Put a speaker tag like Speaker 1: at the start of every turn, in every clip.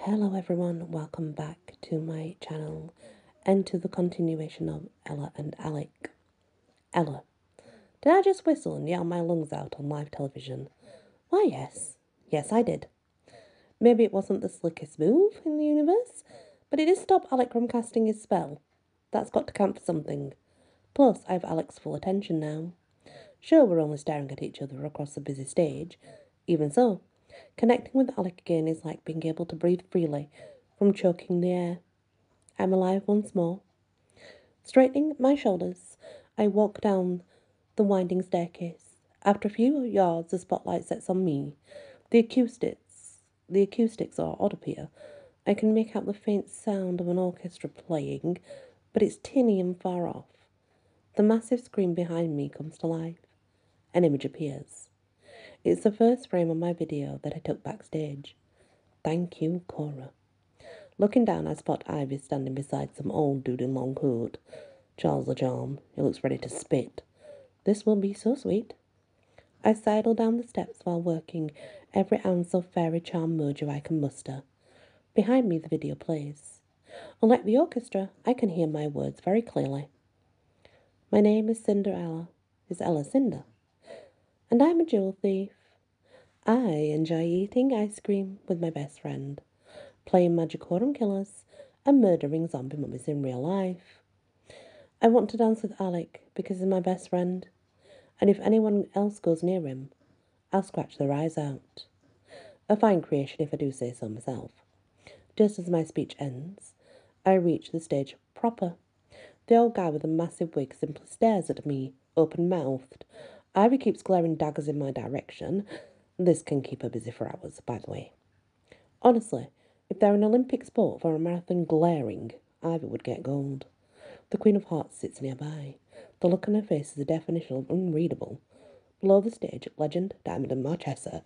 Speaker 1: Hello everyone, welcome back to my channel and to the continuation of Ella and Alec. Ella, did I just whistle and yell my lungs out on live television? Why yes. Yes, I did. Maybe it wasn't the slickest move in the universe, but it did stop Alec from casting his spell. That's got to count for something. Plus, I have Alec's full attention now. Sure, we're only staring at each other across the busy stage. Even so, connecting with Alec again is like being able to breathe freely from choking the air. I'm alive once more. Straightening my shoulders, I walk down the winding staircase. After a few yards, the spotlight sets on me. The acoustics are odd up here. I can make out the faint sound of an orchestra playing, but it's tinny and far off. The massive screen behind me comes to life. An image appears. It's the first frame of my video that I took backstage. Thank you, Cora. Looking down, I spot Ivy standing beside some old dude in long coat. Charles the Charm. He looks ready to spit. This will be so sweet. I sidle down the steps while working every ounce of fairy charm mojo I can muster. Behind me, the video plays. Unlike the orchestra, I can hear my words very clearly. My name is Cinderella. Is Ella Cinder? And I'm a jewel thief. I enjoy eating ice cream with my best friend, playing Magicorum killers, and murdering zombie mummies in real life. I want to dance with Alec because he's my best friend, and if anyone else goes near him, I'll scratch their eyes out. A fine creation if I do say so myself. Just as my speech ends, I reach the stage proper. The old guy with the massive wig simply stares at me, open-mouthed. Ivy keeps glaring daggers in my direction. This can keep her busy for hours, by the way. Honestly, if they're an Olympic sport for a marathon glaring, Ivy would get gold. The Queen of Hearts sits nearby. The look on her face is the definition of unreadable. Below the stage, Legend, Diamond and Marchesa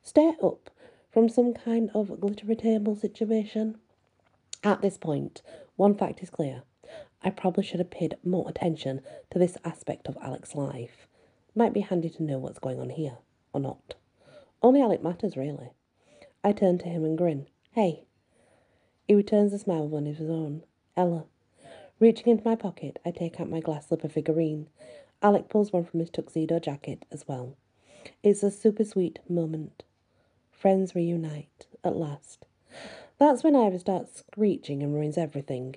Speaker 1: stare up from some kind of glittery table situation. At this point, one fact is clear. I probably should have paid more attention to this aspect of Alec's life. Might be handy to know what's going on here, or not. Only Alec matters, really. I turn to him and grin. Hey. He returns a smile with one of his own. Ella. Reaching into my pocket, I take out my glass slipper figurine. Alec pulls one from his tuxedo jacket as well. It's a super sweet moment. Friends reunite, at last. That's when Ivy starts screeching and ruins everything.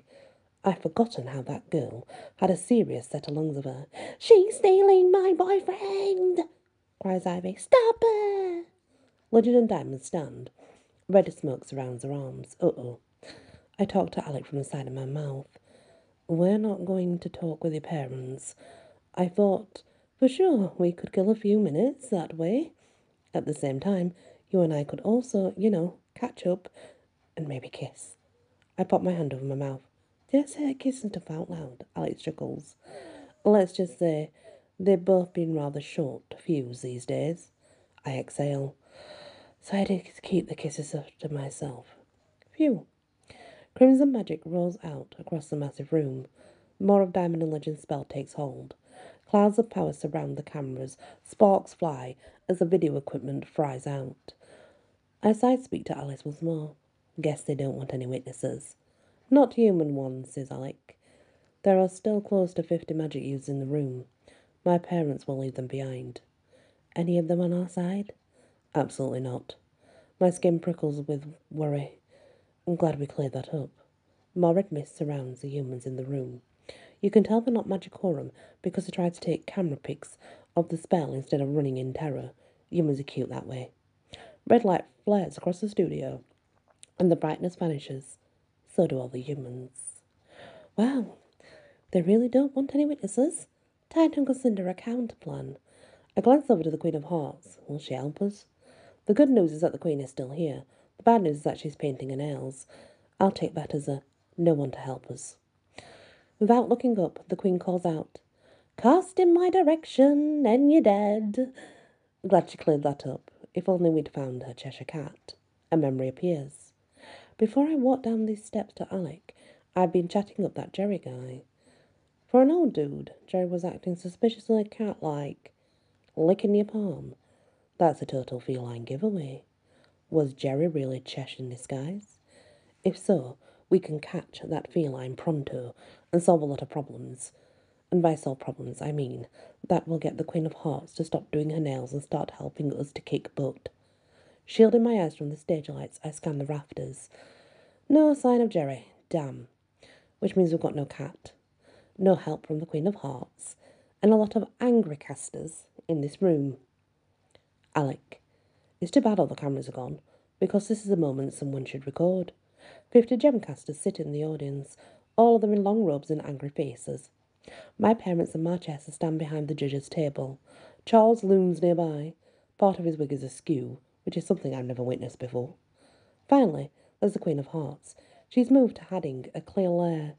Speaker 1: I've forgotten how that girl had a serious set of lungs of her. She's stealing my boyfriend, cries Ivy. Stop her! Legend and Diamond stand. Red smoke surrounds her arms. Uh-oh. I talk to Alec from the side of my mouth. We're not going to talk with your parents. I thought, for sure, we could kill a few minutes that way. At the same time, you and I could also, catch up and maybe kiss. I pop my hand over my mouth. Did I say a kiss and stuff out loud? Alex chuckles. Let's just say they've both been rather short to fuse these days. I exhale. So I did keep the kisses to myself. Phew. Crimson magic rolls out across the massive room. More of Diamond and Legend's spell takes hold. Clouds of power surround the cameras. Sparks fly as the video equipment fries out. I side-speak to Alice once more. Guess they don't want any witnesses. Not human ones, says Alec. There are still close to 50 magic users in the room. My parents will leave them behind. Any of them on our side? Absolutely not. My skin prickles with worry. I'm glad we cleared that up. More red mist surrounds the humans in the room. You can tell they're not Magicorum because they tried to take camera pics of the spell instead of running in terror. Humans are cute that way. Red light flares across the studio, and the brightness vanishes. So do all the humans. Wow, they really don't want any witnesses. Time to consider a counter plan. I glance over to the Queen of Hearts. Will she help us? The good news is that the Queen is still here. The bad news is that she's painting her nails. I'll take that as a no one to help us. Without looking up, the Queen calls out, Cast in my direction, and you're dead. Glad she cleared that up. If only we'd found her Cheshire Cat. A memory appears. Before I walk down these steps to Alec, I've been chatting up that Jerry guy. For an old dude, Jerry was acting suspiciously cat-like. Licking your palm. That's a total feline giveaway. Was Jerry really Cheshire in disguise? If so, we can catch that feline pronto and solve a lot of problems. And by solve problems, I mean that will get the Queen of Hearts to stop doing her nails and start helping us to kick butt. Shielding my eyes from the stage lights, I scan the rafters. No sign of Jerry. Damn. Which means we've got no cat, no help from the Queen of Hearts, and a lot of angry casters in this room. Alec. It's too bad all the cameras are gone, because this is a moment someone should record. 50 gemcasters sit in the audience, all of them in long robes and angry faces. My parents and Marchesa stand behind the judges' table. Charles looms nearby. Part of his wig is askew, which is something I've never witnessed before. Finally, there's the Queen of Hearts. She's moved to adding a clear layer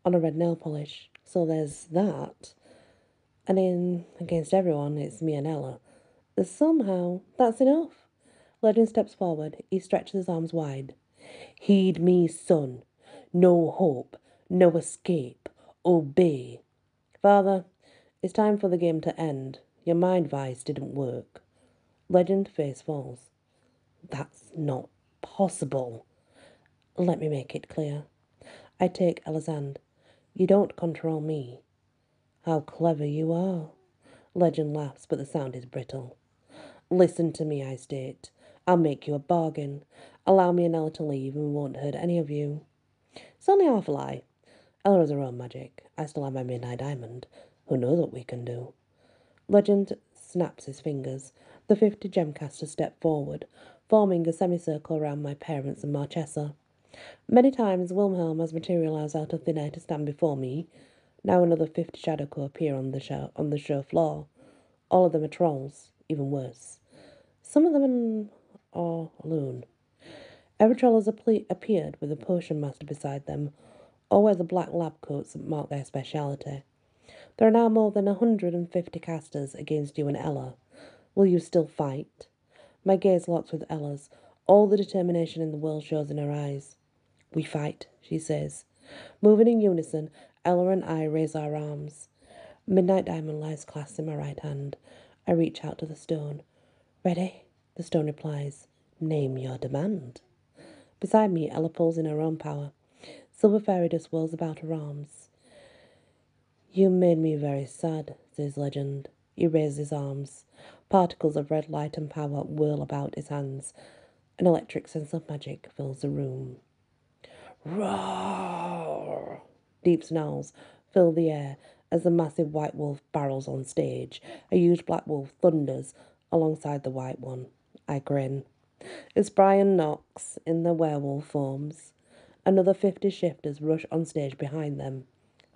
Speaker 1: on a red nail polish, so there's that. And in against everyone, it's me and Ella. Somehow, that's enough. Legend steps forward. He stretches his arms wide. Heed me, son. No hope, no escape. Obey. Father, it's time for the game to end. Your mind vice didn't work. Legend face falls. That's not possible. Let me make it clear. I take Ella's hand. You don't control me. How clever you are. Legend laughs, but the sound is brittle. Listen to me, I state. I'll make you a bargain. Allow me and Ella to leave, and we won't hurt any of you. It's only half a lie. Ella has her own magic. I still have my midnight diamond. Who knows what we can do? Legend snaps his fingers. The 50 gemcasters step forward, forming a semicircle around my parents and Marchesa. Many times Wilhelm has materialized out of thin air to stand before me. Now another 50 shadow corps appear on the show floor. All of them are trolls, even worse. Some of them are alone. Every troll has appeared with a potion master beside them, or wear the black lab coats that mark their speciality. There are now more than 150 casters against you and Ella. Will you still fight? My gaze locks with Ella's. All the determination in the world shows in her eyes. We fight, she says. Moving in unison, Ella and I raise our arms. Midnight diamond lies clasped in my right hand. I reach out to the stone. Ready? The stone replies. Name your demand. Beside me, Ella pulls in her own power. Silver fairy dust whirls about her arms. You made me very sad, says Legend. He raises his arms. Particles of red light and power whirl about his hands. An electric sense of magic fills the room. Roar! Deep snarls fill the air as the massive white wolf barrels on stage. A huge black wolf thunders alongside the white one. I grin. It's Brian Knox in the werewolf forms. Another 50 shifters rush on stage behind them.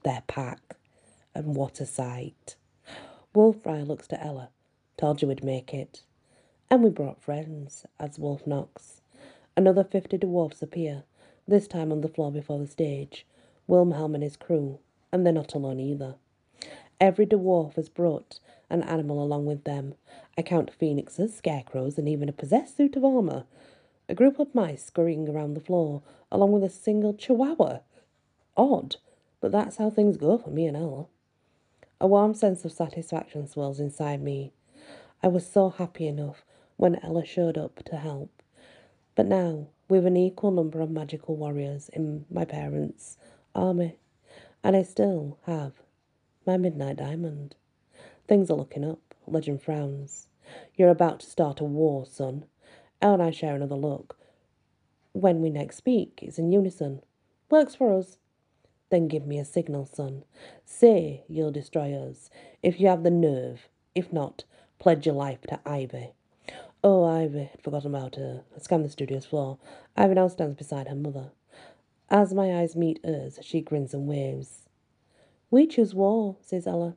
Speaker 1: Their pack. And what a sight. Wolfrier looks to Ella. Told you we'd make it. And we brought friends, adds Wolf Knox. Another 50 dwarfs appear, this time on the floor before the stage. Wilhelm and his crew, and they're not alone either. Every dwarf has brought an animal along with them. I count phoenixes, scarecrows, and even a possessed suit of armour. A group of mice scurrying around the floor, along with a single chihuahua. Odd, but that's how things go for me and Ella. A warm sense of satisfaction swells inside me. I was so happy enough when Ella showed up to help. But now, with an equal number of magical warriors in my parents' army, and I still have my midnight diamond. Things are looking up. Legend frowns. You're about to start a war, son. Elle and I share another look. When we next speak, it's in unison. Works for us. Then give me a signal, son. Say you'll destroy us, if you have the nerve. If not, pledge your life to Ivy. Oh, Ivy had forgotten about her. I scanned the studio's floor. Ivy now stands beside her mother. As my eyes meet hers, she grins and waves. We choose war, says Ella.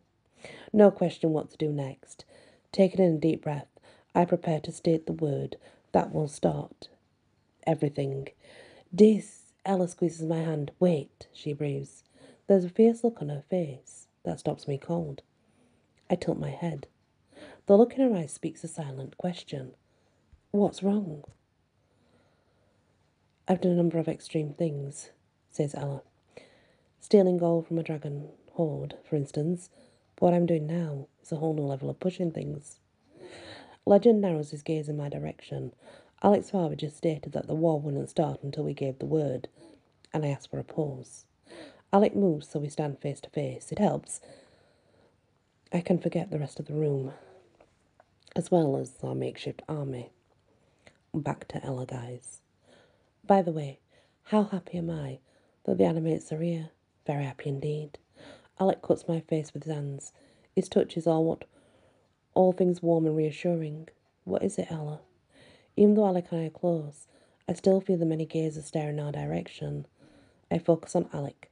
Speaker 1: No question what to do next. Taking in a deep breath, I prepare to state the word that will start everything. Ella squeezes my hand. Wait, she breathes. There's a fierce look on her face that stops me cold. I tilt my head. The look in her eyes speaks a silent question. What's wrong? I've done a number of extreme things, says Ella. Stealing gold from a dragon hoard, for instance. But what I'm doing now is a whole new level of pushing things. Legend narrows his gaze in my direction. Alec's father just stated that the war wouldn't start until we gave the word, and I asked for a pause. Alec moves so we stand face to face. It helps. I can forget the rest of the room, as well as our makeshift army. Back to Ella, guys. By the way, how happy am I that the animates are here? Very happy indeed. Alec cuts my face with his hands. His touch is all things warm and reassuring. What is it, Ella? Even though Alec and I are close, I still feel the many gazes staring in our direction. I focus on Alec.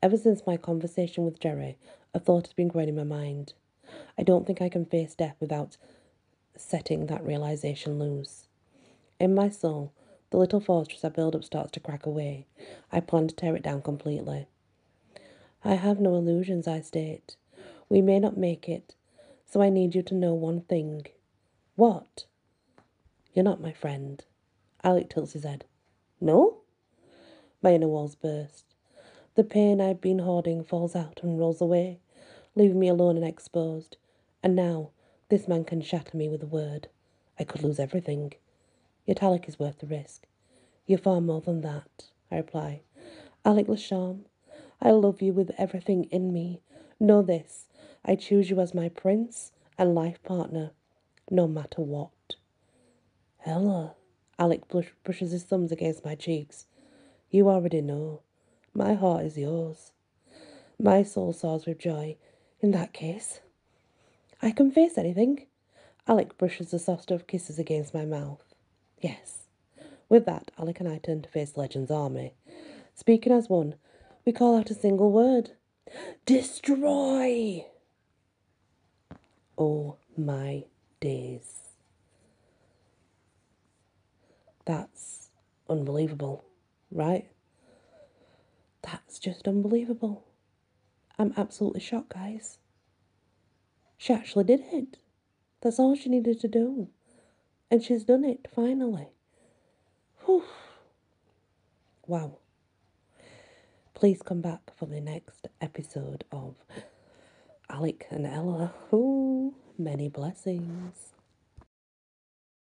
Speaker 1: Ever since my conversation with Jerry, a thought has been growing in my mind. I don't think I can face death without setting that realization loose. In my soul, the little fortress I build up starts to crack away. I plan to tear it down completely. I have no illusions, I state. We may not make it, so I need you to know one thing. What? You're not my friend. Alec tilts his head. No? My inner walls burst. The pain I've been hoarding falls out and rolls away, leaving me alone and exposed. And now, this man can shatter me with a word. I could lose everything. Yet Alec is worth the risk. You're far more than that, I reply. Alec Lasham, I love you with everything in me. Know this, I choose you as my prince and life partner, no matter what. Ella, Alec brushes his thumbs against my cheeks. You already know. My heart is yours. My soul soars with joy. In that case, I can face anything. Alec brushes the soft of kisses against my mouth. Yes. With that, Alec and I turn to face Legend's army. Speaking as one, we call out a single word. Destroy! Oh my days. That's unbelievable, right? That's just unbelievable. I'm absolutely shocked, guys. She actually did it. That's all she needed to do. And she's done it, finally. Whew. Wow. Please come back for the next episode of Alec and Ella. Ooh, many blessings.